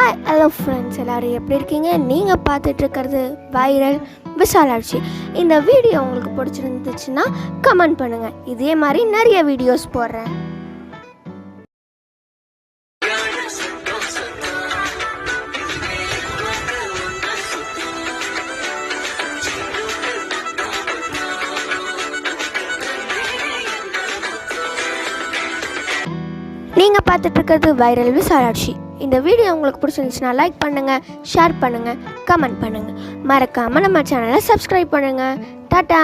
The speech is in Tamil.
ஹாய் ஹலோ ஃப்ரெண்ட்ஸ், எல்லோரும் எப்படி இருக்கீங்க? நீங்கள் பார்த்துட்ருக்கிறது வைரல் விசாலாட்சி. இந்த வீடியோ உங்களுக்கு பிடிச்சிருந்துச்சுன்னா கமெண்ட் பண்ணுங்கள். இதே மாதிரி நிறைய வீடியோஸ் போடுறேன். நீங்கள் பார்த்துட்ருக்கிறது வைரல் விசாலாட்சி. இந்த வீடியோ உங்களுக்கு பிடிச்சிருந்துச்சுன்னா லைக் பண்ணுங்கள், ஷேர் பண்ணுங்கள், கமெண்ட் பண்ணுங்கள். மறக்காமல் நம்ம சேனலை சப்ஸ்கிரைப் பண்ணுங்கள். டாட்டா.